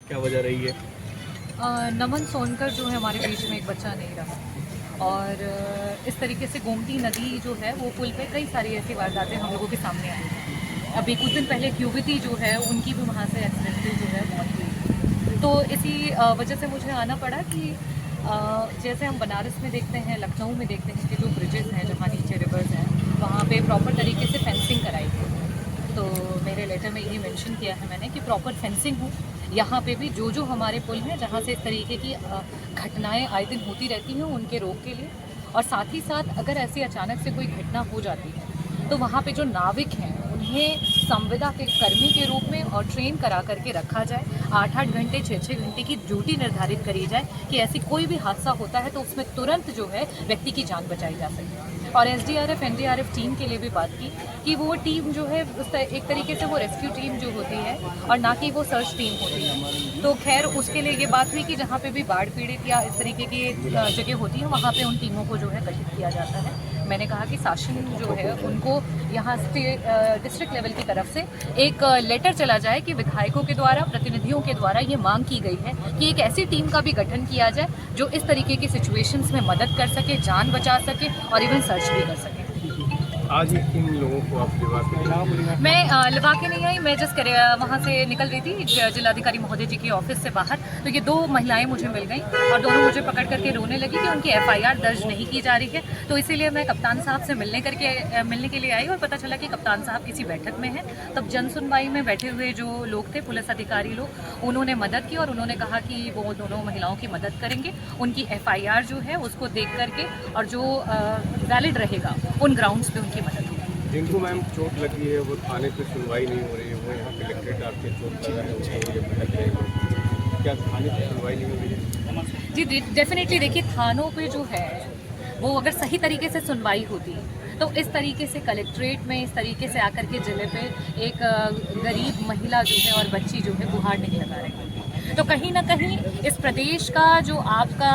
क्या वजह रही है? नमन सोनकर जो है हमारे बीच में एक बच्चा नहीं रहा। और इस तरीके से गोमती नदी जो है वो पुल पे कई सारी ऐसी वारदातें हम लोगों के सामने आई हैं। अभी कुछ दिन पहले एक युवती जो है उनकी भी वहाँ से एक्सीडेंटली जो है मौत हुई। तो इसी वजह से मुझे आना पड़ा कि जैसे हम बनारस में देखते हैं, लखनऊ में देखते हैं कि जो ब्रिजेस हैं जहाँ नीचे रिवर्स हैं वहाँ पे प्रॉपर तरीके से फेंसिंग कराई गई है। तो मेरे लेटर में यही मेंशन किया है मैंने कि प्रॉपर फेंसिंग हो। यहाँ पे भी जो हमारे पुल हैं जहाँ से इस तरीके की घटनाएं आए दिन होती रहती हैं उनके रोक के लिए, और साथ ही साथ अगर ऐसी अचानक से कोई घटना हो जाती है तो वहाँ पे जो नाविक हैं उन्हें संविदा के कर्मी के रूप में और ट्रेन करा करके रखा जाए। 8-8 घंटे 6-6 घंटे की ड्यूटी निर्धारित करी जाए कि ऐसी कोई भी हादसा होता है तो उसमें तुरंत जो है व्यक्ति की जान बचाई जा सके। और एसडीआरएफ एनडीआरएफ टीम के लिए भी बात की कि वो टीम जो है एक तरीके से वो रेस्क्यू टीम जो होती है और ना कि वो सर्च टीम होती है। तो खैर उसके लिए ये बात हुई कि जहाँ पे भी बाढ़ पीड़ित या इस तरीके की जगह होती है वहाँ पे उन टीमों को जो है गठित किया जाता है। मैंने कहा कि शासन जो है उनको यहाँ डिस्ट्रिक्ट लेवल की तरफ से एक लेटर चला जाए कि विधायकों के द्वारा, प्रतिनिधियों के द्वारा ये मांग की गई है कि एक ऐसी टीम का भी गठन किया जाए जो इस तरीके की सिचुएशंस में मदद कर सके, जान बचा सके और इवन सर्च भी कर सके। आज इन लोगों को आप लिवा के मैं लिवा के नहीं आई, मैं जस्ट वहाँ से निकल रही थी जिलाधिकारी महोदय जी के ऑफिस से बाहर, तो ये 2 महिलाएं मुझे मिल गई और दोनों मुझे पकड़ करके रोने लगी कि उनकी एफआईआर दर्ज नहीं की जा रही है। तो इसीलिए मैं कप्तान साहब से मिलने के लिए आई और पता चला कि कप्तान साहब किसी बैठक में हैं। तब जन सुनवाई में बैठे हुए जो लोग थे, पुलिस अधिकारी लोग, उन्होंने मदद की और उन्होंने कहा कि वो दोनों महिलाओं की मदद करेंगे। उनकी एफआईआर जो है उसको देख करके और जो वैलिड रहेगा उन ग्राउंड्स पे उनकी मदद होगी। जिनको मैम चोट लगी है वो थाने पे सुनवाई नहीं हो रही है, वो यहाँ कलेक्ट्रेट आके चोट लगा है उसके लिए भटक रहे हैं, क्या थाने पे सुनवाई नहीं हो रही है? जी डेफिनेटली देखिए, थानों पे जो है वो अगर सही तरीके से सुनवाई होती तो इस तरीके से कलेक्ट्रेट में इस तरीके से आकर के जिले पे एक गरीब महिला जो है और बच्ची जो है गुहार नहीं लगा रही। तो कहीं ना कहीं इस प्रदेश का जो आपका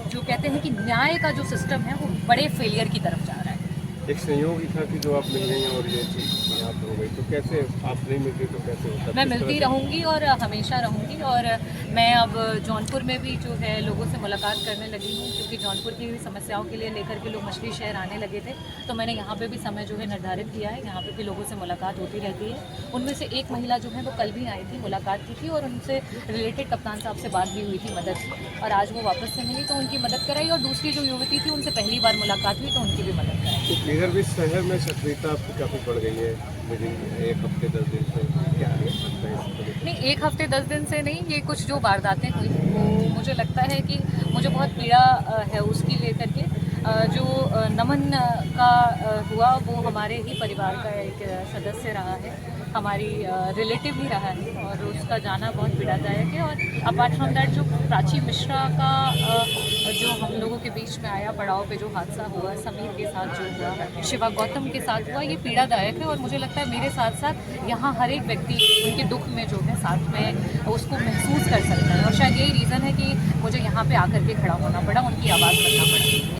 जो कहते हैं कि न्याय का जो सिस्टम है वो बड़े फेलियर की तरफ जा रहा है। एक संयोग ही था कि जो आप मिल गई हैं और ये चीज़ यहाँ पे हो गई, तो कैसे आप नहीं मिलती तो कैसे होता? मैं मिलती रहूँगी और हमेशा रहूँगी। और मैं अब जौनपुर में भी जो है लोगों से मुलाकात करने लगी हूँ, क्योंकि जौनपुर की समस्याओं के लिए लेकर के लोग मछली शहर आने लगे थे। तो मैंने यहाँ पे भी समय जो है निर्धारित किया है, यहाँ पे भी लोगों से मुलाकात होती रहती है। उनमें से एक महिला जो है वो कल भी आई थी, मुलाकात की थी और उनसे रिलेटेड कप्तान साहब से बात भी हुई थी मदद की, और आज वो वापस से मिली तो उनकी मदद कराई। और दूसरी जो युवती थी उनसे पहली बार मुलाकात हुई तो उनकी भी मदद कराई। तो इधर भी शहर में सक्रियता आपकी काफ़ी बढ़ गई है विदिन 1 हफ्ते 10 दिन से, क्या नहीं, 1 हफ्ते 10 दिन से नहीं, ये कुछ जो वारदातें हुई वो मुझे लगता है कि मुझे बहुत पीड़ा है उसकी लेकर के। जो नमन का हुआ वो हमारे ही परिवार का एक सदस्य रहा है, हमारी रिलेटिव ही रहा है और उसका जाना बहुत पीड़ादायक है। और अपार्ट फ्रॉम दैट जो प्राची मिश्रा का जो हम लोगों के बीच में आया पड़ाव पे जो हादसा हुआ, समीर के साथ जो हुआ, शिवा गौतम के साथ हुआ, ये पीड़ादायक है। और मुझे लगता है मेरे साथ साथ यहाँ हर एक व्यक्ति उनके दुख में जो है साथ में उसको महसूस कर सकता है, और शायद यही रीज़न है कि मुझे यहाँ पे आकर के खड़ा होना पड़ा, उनकी आवाज़ बनना पड़ा।